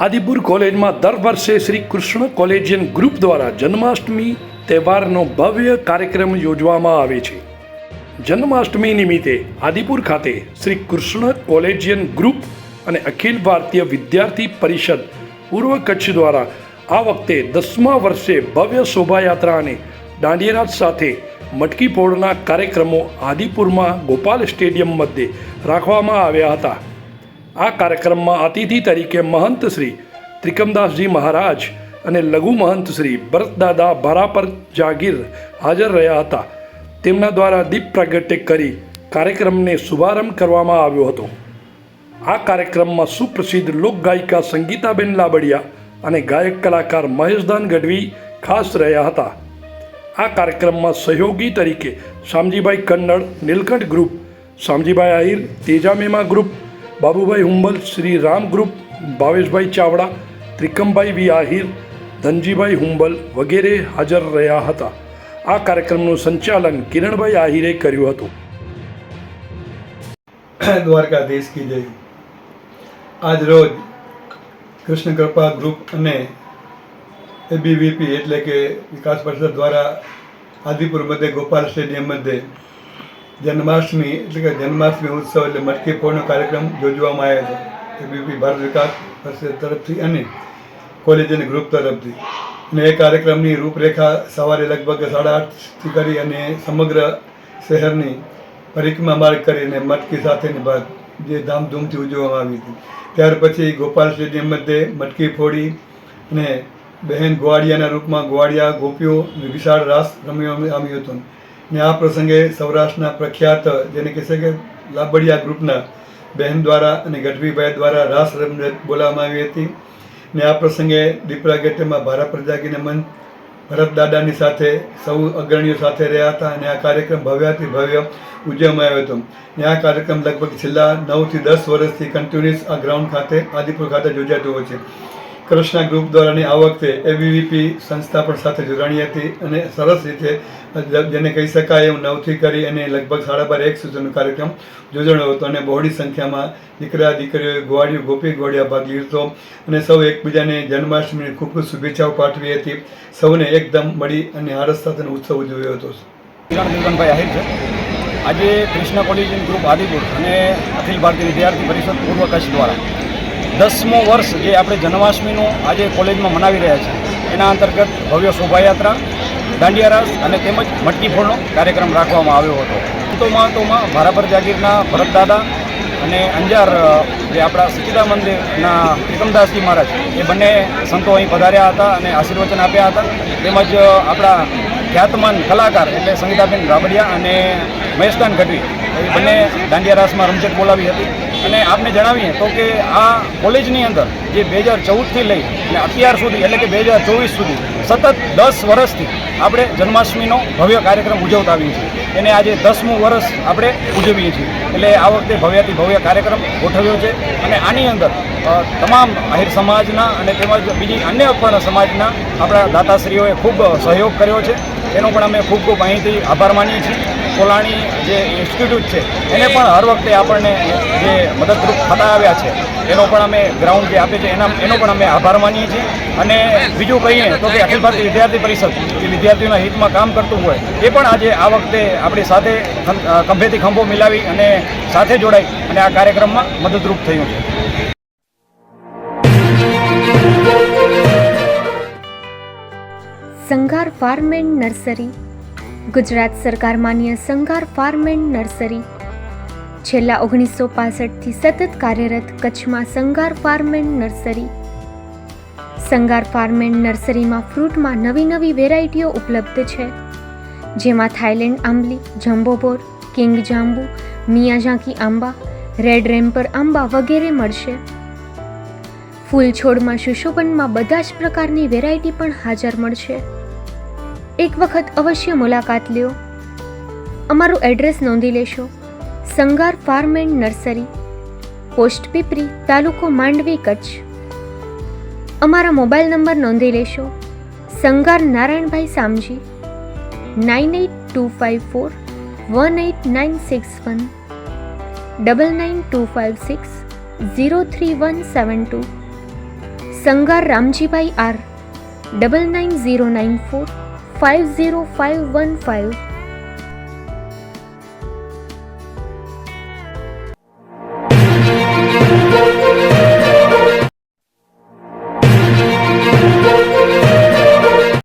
આદિપુર કોલેજમાં દર વર્ષે શ્રી કૃષ્ણ કોલેજિયન ગ્રુપ દ્વારા જન્માષ્ટમી તહેવારનો ભવ્ય કાર્યક્રમ યોજવામાં આવે છે. જન્માષ્ટમી નિમિત્તે આદિપુર ખાતે શ્રી કૃષ્ણ કોલેજિયન ગ્રુપ અને અખિલ ભારતીય વિદ્યાર્થી પરિષદ પૂર્વ કચ્છ દ્વારા આ વખતે 10મા વર્ષે ભવ્ય શોભાયાત્રા અને દાંડિયારાસ સાથે મટકી ફોડના કાર્યક્રમો આદિપુરમાં ગોપાલ સ્ટેડિયમ મધ્યે રાખવામાં આવ્યા હતા. આ કાર્યક્રમમાં અતિથિ તરીકે મહંત શ્રી ત્રિકમદાસજી મહારાજ અને લઘુ મહંત શ્રી ભરતદાદા ભારાપર જાગીર હાજર રહ્યા હતા. તેમના દ્વારા દીપ પ્રાગટ્ય કરી કાર્યક્રમને શુભારંભ કરવામાં આવ્યો હતો. આ કાર્યક્રમમાં સુપ્રસિદ્ધ લોકગાયિકા સંગીતાબેન લાબડિયા અને ગાયક કલાકાર મહેશદાન ગઢવી ખાસ રહ્યા હતા. આ કાર્યક્રમમાં સહયોગી તરીકે Shamjibhai Kannad, Nilkanth group, Shamjibhai Ahir, Tejamema group, Babubhai Humbal, Shri Ram group, Bhaveshbhai Chavda, Trikambhai V Ahir, Dhanjibhai Humbal વગેરે હાજર રહ્યા હતા. આ કાર્યક્રમનું સંચાલન કિરણભાઈ આહિરે કર્યું હતું. દ્વારકાધીશ કી જય. આજ રોજ કૃષ્ણ કૃપા ગ્રુપ અને એબીવીપી એટલે કે વિકાસ પરિષદ દ્વારા આદિપુર મધ્યે ગોપાલ સ્ટેડિયમ મધ્યે જન્માષ્ટમી એટલે કે જન્માષ્ટમી ઉત્સવ એટલે મટકી ફોડનો કાર્યક્રમ યોજવામાં આવ્યો છે. એબીવીપી ભારત વિકાસ પરિષદ તરફથી અને કોલેજિયન ગ્રુપ તરફથી. અને એ કાર્યક્રમની રૂપરેખા સવારે લગભગ 8:30થી કરી અને સમગ્ર શહેરની પરિક્રમા માર્ગ કરીને મટકી સાથેની વાત જે ધામધૂમથી ઉજવવામાં આવી હતી. ત્યાર પછી ગોપાલ સ્ટેડિયમ મધ્યે મટકી ફોડી અને બહેન ગોવાડિયાના રૂપમાં ગોવાડિયા ગોપીઓ વિશાળ રાસ રમ્યું હતું. ને આ પ્રસંગે સૌરાષ્ટ્રના પ્રખ્યાત જેને કહેશે કે લાબડિયા ગ્રુપના બહેન દ્વારા અને ગઢવીભાઈ દ્વારા રાસ રમત બોલાવવામાં આવી હતી. ને આ પ્રસંગે દીપ પ્રાગટ્યમાં ભારાપર જાગીને મંચ ભરતદાદાની સાથે સૌ અગ્રણીઓ સાથે રહ્યા હતા. અને આ કાર્યક્રમ ભવ્યાથી ભવ્ય ઉજવવામાં આવ્યો હતો. ને આ કાર્યક્રમ લગભગ છેલ્લા 9 થી 10 વર્ષથી કન્ટિન્યુઅસ આ ગ્રાઉન્ડ ખાતે આદિપુર ખાતે યોજાતો હોય છે. કૃષ્ણ ગ્રુપ દ્વારાની આ વખતે એબીવીપી સંસ્થા પણ સાથે જોડાણી હતી અને સરસ રીતે જેને કહી શકાય એવું 9થી કરી અને લગભગ 12:30 સુધીનો કાર્યક્રમ યોજાયો હતો. અને બહોળી સંખ્યામાં દીકરા દીકરીઓએ ગોવાડિયું ગોપી ગોળિયા ભાગ લીધો અને સૌ એકબીજાને જન્માષ્ટમીની ખૂબ ખૂબ શુભેચ્છાઓ પાઠવી હતી. સૌને એકદમ મળી અને આરસ સાથેનો ઉત્સવ ઉજવ્યો હતો. નીલકંઠભાઈ આહિર છે. આજે કૃષ્ણ કોલેજિયન ગ્રુપ આદિપુર અને અખિલ ભારતીય વિદ્યાર્થી પરિષદ પૂર્વ કચ્છ દ્વારા 10મું વર્ષ જે આપણે જન્માષ્ટમીનું આજે કોલેજમાં મનાવી રહ્યા છીએ એના અંતર્ગત ભવ્ય શોભાયાત્રા, દાંડિયારાસ અને તેમજ મટકી ફોડનો કાર્યક્રમ રાખવામાં આવ્યો હતો. સંતોમાં ભારાપર જાગીરના ભરતદાદા અને અંજાર જે આપણા સચ્ચિદાનંદ મંદિરના ત્રિકમદાસજી મહારાજ એ બંને સંતો અહીં પધાર્યા હતા અને આશીર્વચન આપ્યા હતા. તેમજ આપણા ખ્યાતમાન કલાકાર એટલે સંગીતાબેન લાબડિયા અને મહેશદાન ગઢવી એ બંને દાંડિયારાસમાં રમઝટ બોલાવી હતી. અને આપને જણાવીએ તો કે આ કોલેજની અંદર જે 2014થી લઈ અને અત્યાર સુધી એટલે કે 2024 સુધી સતત 10 વર્ષથી આપણે જન્માષ્ટમીનો ભવ્ય કાર્યક્રમ ઉજવતા આવીએ છીએ. એને આજે 10મું વર્ષ આપણે ઉજવીએ છીએ. એટલે આ વખતે ભવ્યાથી ભવ્ય કાર્યક્રમ ગોઠવ્યો છે. અને આની અંદર તમામ આહિર સમાજના અને તેમજ બીજી અન્ય પણ સમાજના આપણા દાતાશ્રીઓએ ખૂબ સહયોગ કર્યો છે. એનો પણ અમે ખૂબ ખૂબ અહીંથી આભાર માનીએ છીએ. કોલાણી જે ઇન્સ્ટિટ્યૂટ છે એને પણ હર વખતે આપણને જે મદદરૂપ થતા આવ્યા છે એનો પણ અમે ગ્રાઉન્ડ જે આપે છે એનો પણ અમે આભાર માનીએ છીએ. અને બીજું કહીએ તો કે અખિલ ભારતીય વિદ્યાર્થી પરિષદ જે વિદ્યાર્થીઓના હિતમાં કામ કરતું હોય એ પણ આજે આ વખતે આપણી સાથે ખંભેથી ખંભો મિલાવી અને સાથે જોડાઈ અને આ કાર્યક્રમમાં મદદરૂપ થયું છે. સંઘાર ફાર્મ એન્ડ નર્સરી ગુજરાત સરકાર માન્ય સંઘાર ફાર્મ એન્ડ નર્સરી છેલ્લા 1965થી સતત કાર્યરત કચ્છમાં Sanghar farm and nursery. Sanghar farm and નર્સરીમાં ફ્રૂટમાં નવી વેરાયટીઓ ઉપલબ્ધ છે, જેમાં થાઈલેન્ડ આંબલી, જમ્બોબોર, કિંગ જાંબુ, મિયાઝાકી આંબા, રેડ રેમ્પર આંબા વગેરે મળશે. ફૂલ છોડમાં સુશોભનમાં બધા જ પ્રકારની વેરાયટી પણ હાજર મળશે. એક વખત અવશ્ય મુલાકાત લ્યો. અમારું એડ્રેસ નોંધી લેશો. Sanghar farm and nursery, post Pipri, તાલુકો માંડવી, કચ્છ. અમારા મોબાઈલ નંબર નોંધી લેશો. સંઘાર નારાયણભાઈ સામજી 9825418961 99256 03172. સંગાર રામજીભાઈ આર 999094 50515